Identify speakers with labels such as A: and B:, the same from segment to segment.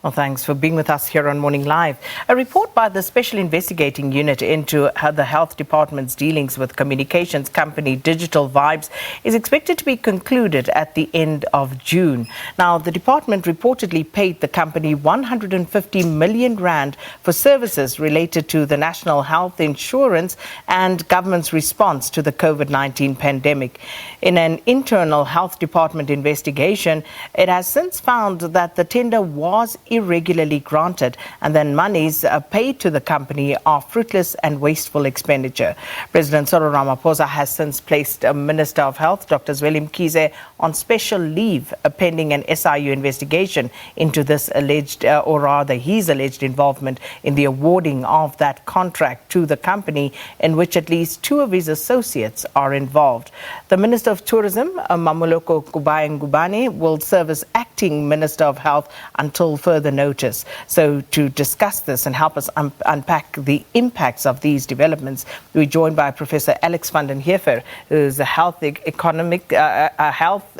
A: Well, thanks for being with us here on Morning Live. A report by the Special Investigating Unit into the Health Department's dealings with communications company Digital Vibes is expected to be concluded at the end of June. Now, the department reportedly paid the company 150 million rand for services related to the national health insurance and government's response to the COVID-19 pandemic. In an internal health department investigation, it has since found that the tender was irregularly granted and then monies paid to the company are fruitless and wasteful expenditure. President Cyril Ramaphosa has since placed Minister of Health, Dr. Zweli Mkhize, on special leave pending an SIU investigation into this alleged, or rather his alleged involvement in the awarding of that contract to the company in which at least two of his associates are involved. The Minister of Tourism, Mmamoloko Kubayi-Ngubane, will serve as acting Minister of Health until further notice. So to discuss this and help us unpack the impacts of these developments, we're joined by Professor Alex van den Heever, who is a health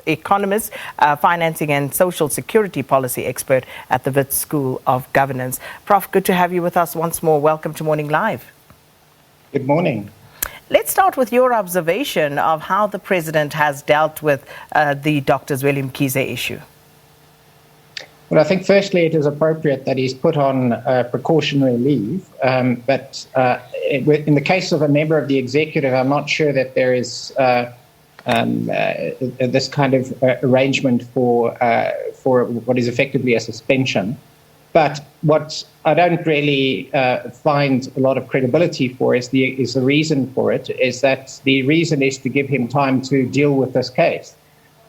A: economist, financing and social security policy expert at the Wits School of Governance. Prof, good to have you with us once more. Welcome to Morning Live.
B: Good morning.
A: Let's start with your observation of how the president has dealt with the Dr. Zweli Mkhize issue.
B: Well, I think firstly it is appropriate that he's put on precautionary leave, but in the case of a member of the executive, I'm not sure that there is this kind of arrangement for what is effectively a suspension. But what I don't really find a lot of credibility for is the reason for it, is that the reason is to give him time to deal with this case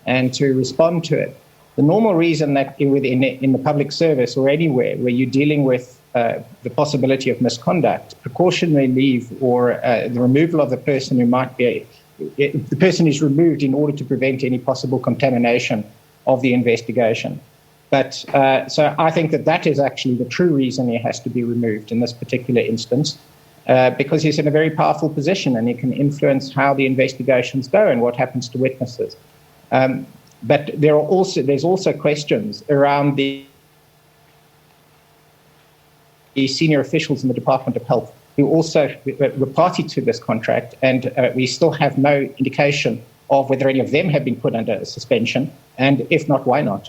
B: and to respond to it. The normal reason that in the public service or anywhere where you're dealing with the possibility of misconduct, precautionary leave or the removal of the person who might be, the person is removed in order to prevent any possible contamination of the investigation. But so I think that is actually the true reason he has to be removed in this particular instance, because he's in a very powerful position and he can influence how the investigations go and what happens to witnesses. But there's also questions around the senior officials in the Department of Health who also were party to this contract, and we still have no indication of whether any of them have been put under suspension, and if not, why not?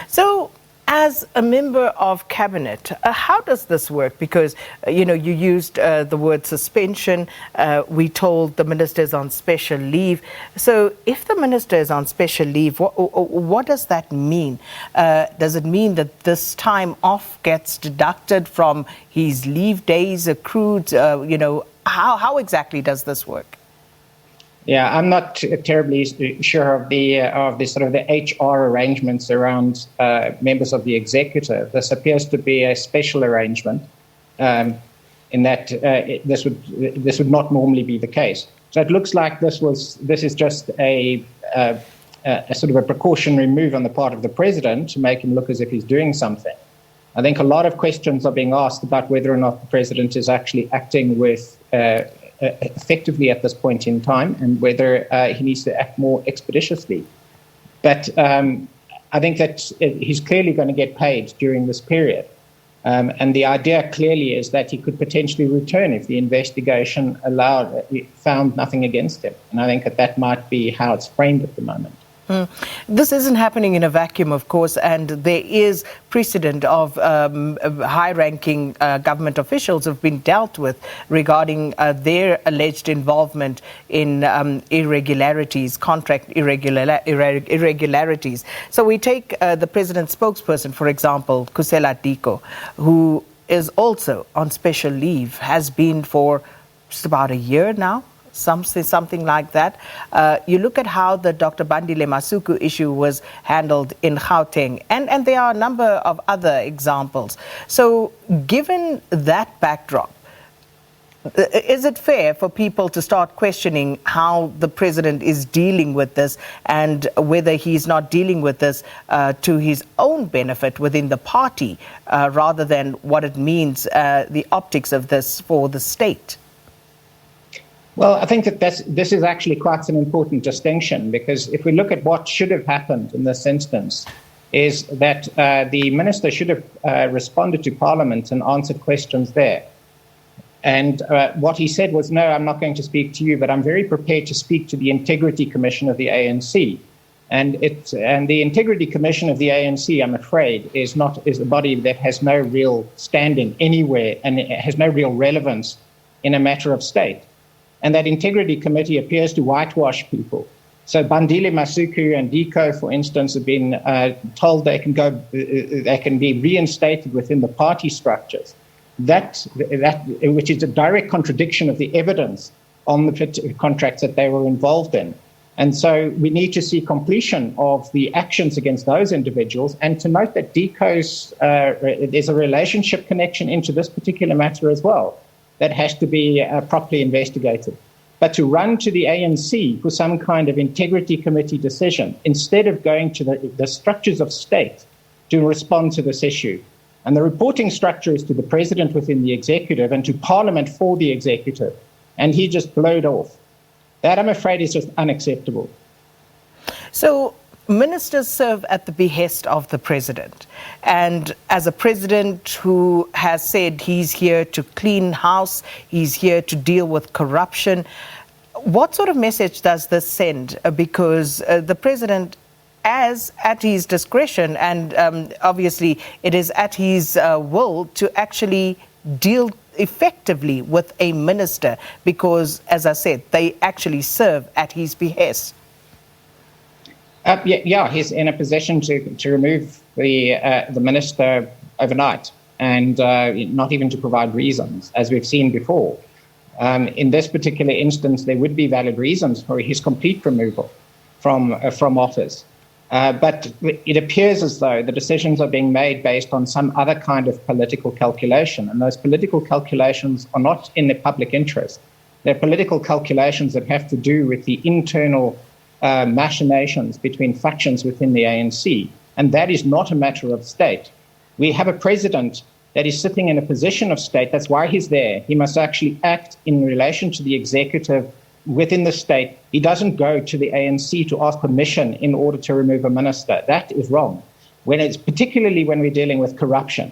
A: So, as a member of cabinet, how does this work? Because, you used the word suspension. We told the minister is on special leave. So if the minister is on special leave, what does that mean? Does it mean that this time off gets deducted from his leave days accrued? How exactly does this work?
B: Yeah, I'm not terribly sure of the sort of the HR arrangements around members of the executive. This appears to be a special arrangement, in that this would not normally be the case. So it looks like this is just a sort of a precautionary move on the part of the president to make him look as if he's doing something. I think a lot of questions are being asked about whether or not the president is actually acting with effectively at this point in time, and whether he needs to act more expeditiously. But I think that he's clearly going to get paid during this period. And the idea clearly is that he could potentially return if the investigation found nothing against him. And I think that might be how it's framed at the moment.
A: This isn't happening in a vacuum, of course, and there is precedent of high-ranking government officials who've been dealt with regarding their alleged involvement in irregularities, contract irregularities. So we take the president's spokesperson, for example, Kusela Diko, who is also on special leave, has been for just about a year now. Something like that. You look at how the Dr. Bandile Masuku issue was handled in Gauteng, and there are a number of other examples. So given that backdrop, is it fair for people to start questioning how the president is dealing with this, and whether he's not dealing with this to his own benefit within the party, rather than what it means, the optics of this for the state?
B: Well, I think that this is actually quite an important distinction, because if we look at what should have happened in this instance, is that the minister should have responded to Parliament and answered questions there. And what he said was, no, I'm not going to speak to you, but I'm very prepared to speak to the Integrity Commission of the ANC. And the Integrity Commission of the ANC, I'm afraid, is a body that has no real standing anywhere, and it has no real relevance in a matter of state. And that Integrity Committee appears to whitewash people. So Bandile Masuku and Diko, for instance, have been told they can be reinstated within the party structures. That which is a direct contradiction of the evidence on the contracts that they were involved in. And so we need to see completion of the actions against those individuals, and to note that Diko's, there's a relationship connection into this particular matter as well that has to be properly investigated. But to run to the ANC for some kind of integrity committee decision, instead of going to the structures of state to respond to this issue, and the reporting structure is to the president within the executive and to Parliament for the executive, and he just blowed off. That, I'm afraid, is just unacceptable.
A: So ministers serve at the behest of the president. And as a president who has said he's here to clean house, he's here to deal with corruption, what sort of message does this send? Because the president, as at his discretion, and obviously it is at his will to actually deal effectively with a minister, because, as I said, they actually serve at his behest.
B: He's in a position to remove the minister overnight, and not even to provide reasons, as we've seen before. In this particular instance, there would be valid reasons for his complete removal from office. But it appears as though the decisions are being made based on some other kind of political calculation, and those political calculations are not in the public interest. They're political calculations that have to do with the internal machinations between factions within the ANC, and that is not a matter of state. We have a president that is sitting in a position of state. That's why he's there. He must actually act in relation to the executive within the state. He doesn't go to the ANC to ask permission in order to remove a minister. That is wrong, particularly when we're dealing with corruption.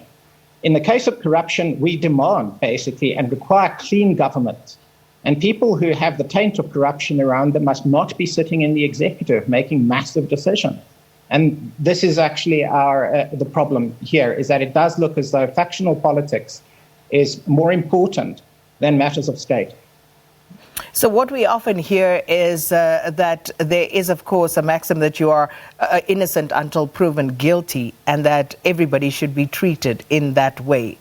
B: In the case of corruption, we demand, basically, and require clean government. And people who have the taint of corruption around them must not be sitting in the executive making massive decisions. And this is actually the problem here, is that it does look as though factional politics is more important than matters of state.
A: So what we often hear is that there is, of course, a maxim that you are innocent until proven guilty, and that everybody should be treated in that way.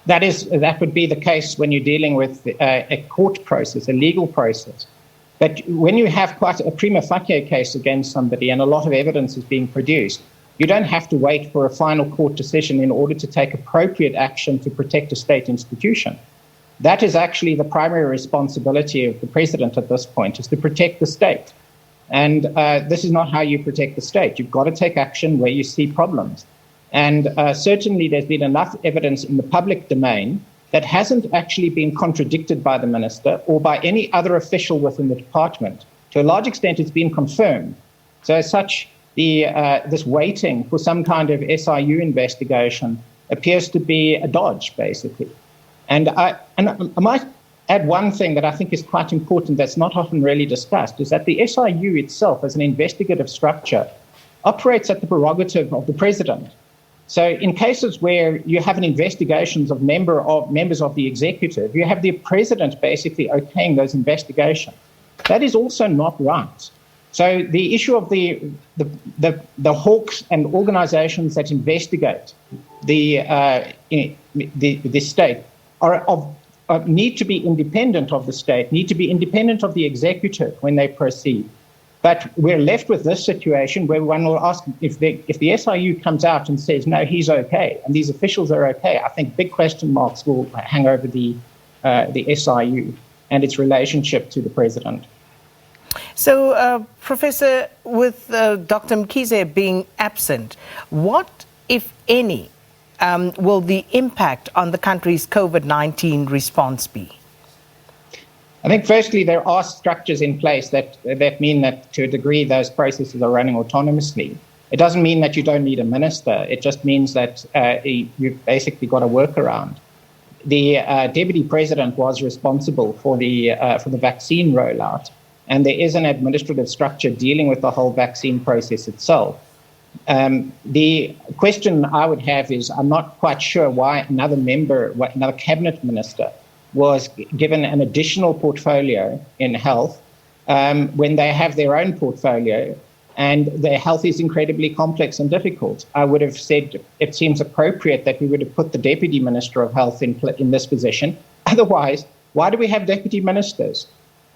B: That would be the case when you're dealing with a court process, a legal process. But when you have quite a prima facie case against somebody and a lot of evidence is being produced, you don't have to wait for a final court decision in order to take appropriate action to protect a state institution. That is actually the primary responsibility of the president at this point, is to protect the state. And this is not how you protect the state. You've got to take action where you see problems. And certainly there's been enough evidence in the public domain that hasn't actually been contradicted by the minister or by any other official within the department. To a large extent, it's been confirmed. So as such, this waiting for some kind of SIU investigation appears to be a dodge, basically. And I might add one thing that I think is quite important that's not often really discussed, is that the SIU itself, as an investigative structure, operates at the prerogative of the president. So in cases where you have an investigation of members of the executive, you have the president basically okaying those investigations. That is also not right. So the issue of the hawks and organizations that investigate the state need to be independent of the state, need to be independent of the executive when they proceed. But we're left with this situation where one will ask, if the SIU comes out and says, no, he's okay, and these officials are okay, I think big question marks will hang over the SIU and its relationship to the president.
A: So, Professor, with Dr. Mkhize being absent, what, if any, will the impact on the country's COVID-19 response be?
B: I think, firstly, there are structures in place that mean that, to a degree, those processes are running autonomously. It doesn't mean that you don't need a minister. It just means that you've basically got a workaround. The deputy president was responsible for the vaccine rollout, and there is an administrative structure dealing with the whole vaccine process itself. The question I would have is, I'm not quite sure why another cabinet minister was given an additional portfolio in health when they have their own portfolio and their health is incredibly complex and difficult. I would have said it seems appropriate that we would have put the Deputy Minister of Health in this position. Otherwise, why do we have deputy ministers?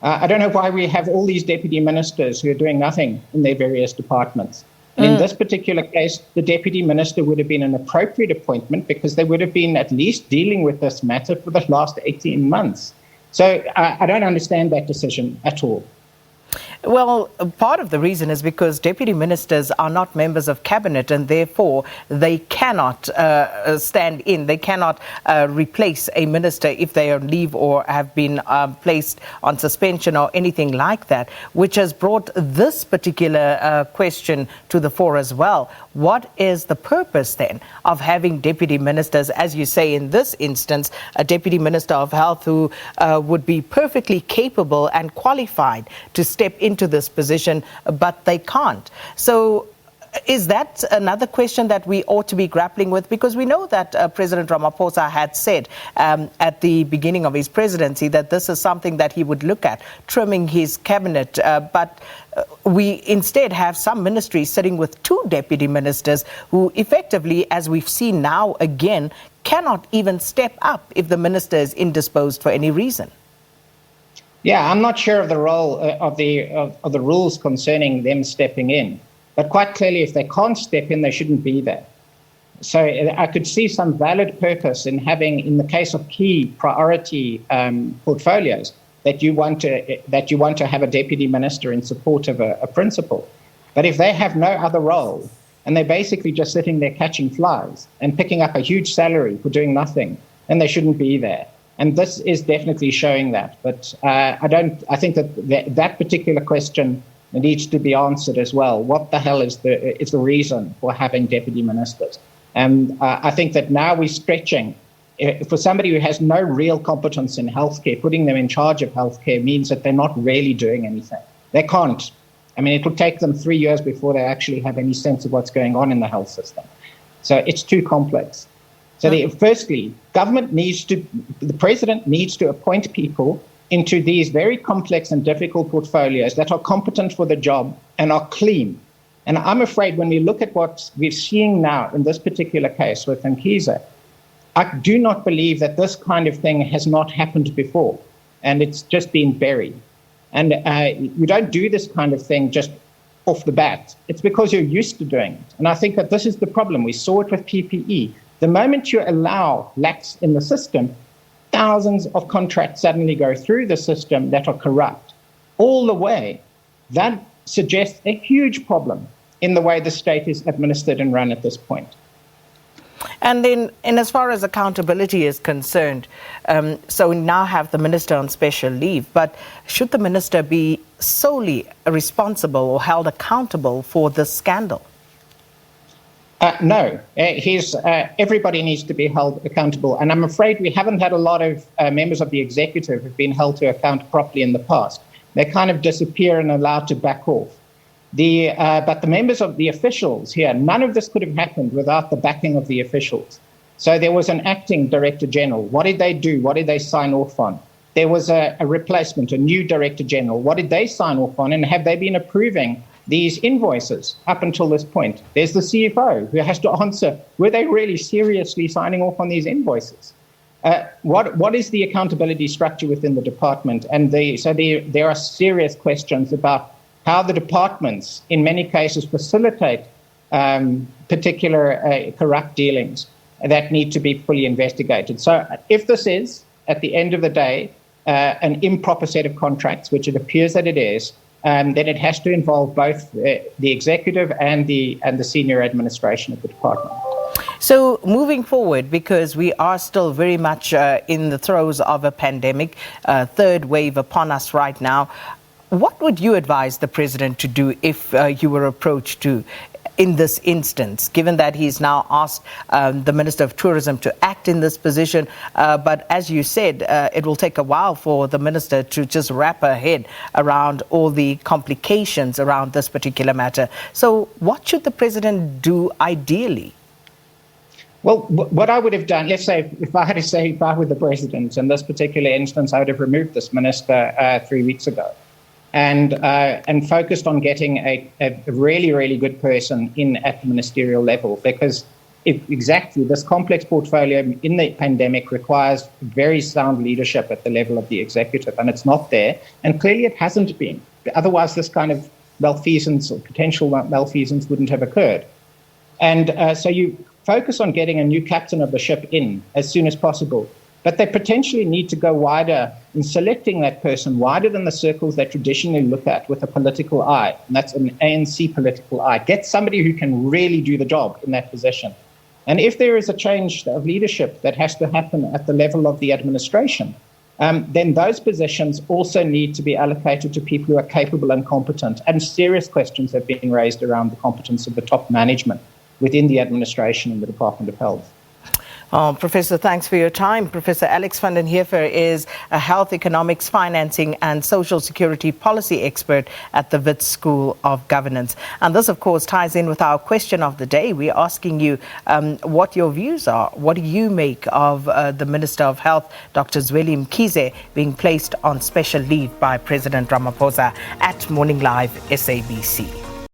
B: I don't know why we have all these deputy ministers who are doing nothing in their various departments. And in this particular case, the deputy minister would have been an appropriate appointment because they would have been at least dealing with this matter for the last 18 months. So I don't understand that decision at all.
A: Well, part of the reason is because deputy ministers are not members of cabinet and therefore they cannot stand in. They cannot replace a minister if they are on leave or have been placed on suspension or anything like that, which has brought this particular question to the fore as well. What is the purpose then of having deputy ministers, as you say in this instance, a deputy minister of health who would be perfectly capable and qualified to step into this position, but they can't? So is that another question that we ought to be grappling with? Because we know that President Ramaphosa had said at the beginning of his presidency that this is something that he would look at, trimming his cabinet. But we instead have some ministries sitting with two deputy ministers who effectively, as we've seen now again, cannot even step up if the minister is indisposed for any reason.
B: Yeah, I'm not sure of the role of the rules concerning them stepping in. But quite clearly, if they can't step in, they shouldn't be there. So I could see some valid purpose in having, in the case of key priority portfolios, that you want to have a deputy minister in support of a principal. But if they have no other role and they're basically just sitting there catching flies and picking up a huge salary for doing nothing, then they shouldn't be there. And this is definitely showing that. But I think that particular question needs to be answered as well. What the hell is the reason for having deputy ministers? And I think that now we're stretching. For somebody who has no real competence in healthcare, putting them in charge of healthcare means that they're not really doing anything. They can't. I mean, it will take them 3 years before they actually have any sense of what's going on in the health system. So it's too complex. So firstly, the president needs to appoint people into these very complex and difficult portfolios that are competent for the job and are clean. And I'm afraid when we look at what we're seeing now in this particular case with Mkhize, I do not believe that this kind of thing has not happened before, and it's just been buried. And you don't do this kind of thing just off the bat. It's because you're used to doing it. And I think that this is the problem. We saw it with PPE. The moment you allow lacks in the system, thousands of contracts suddenly go through the system that are corrupt all the way. That suggests a huge problem in the way the state is administered and run at this point.
A: And then, as far as accountability is concerned, so we now have the minister on special leave, but should the minister be solely responsible or held accountable for this scandal?
B: No, everybody needs to be held accountable. And I'm afraid we haven't had a lot of members of the executive who've been held to account properly in the past. They kind of disappear and allowed to back off. But the members of the officials here, none of this could have happened without the backing of the officials. So there was an acting director general. What did they do? What did they sign off on? There was a replacement, a new director general. What did they sign off on? And have they been approving these invoices up until this point? There's the CFO who has to answer, were they really seriously signing off on these invoices? What is the accountability structure within the department? And there are serious questions about how the departments, in many cases, facilitate particular corrupt dealings that need to be fully investigated. So if this is, at the end of the day, an improper set of contracts, which it appears that it is, then it has to involve both the executive and the senior administration of the department.
A: So moving forward, because we are still very much in the throes of a pandemic, third wave upon us right now, what would you advise the president to do if you were approached to in this instance, given that he's now asked the Minister of Tourism to act in this position. But as you said, it will take a while for the Minister to just wrap her head around all the complications around this particular matter. So what should the President do ideally?
B: Well, what I would have done, let's say, if I were the President, in this particular instance, I would have removed this Minister 3 weeks ago. And focused on getting a really, really good person in at the ministerial level, because exactly this complex portfolio in the pandemic requires very sound leadership at the level of the executive, and it's not there, and clearly it hasn't been. Otherwise, this kind of malfeasance or potential malfeasance wouldn't have occurred. And so you focus on getting a new captain of the ship in as soon as possible. But they potentially need to go wider in selecting that person, wider than the circles they traditionally look at with a political eye. And that's an ANC political eye. Get somebody who can really do the job in that position. And if there is a change of leadership that has to happen at the level of the administration, then those positions also need to be allocated to people who are capable and competent. And serious questions have been raised around the competence of the top management within the administration and the Department of Health.
A: Professor, thanks for your time. Professor Alex van den Heever is a health economics, financing and social security policy expert at the Wits School of Governance. And this, of course, ties in with our question of the day. We're asking you what your views are. What do you make of the Minister of Health, Dr. Zweli Mkhize, being placed on special leave by President Ramaphosa? At Morning Live, SABC.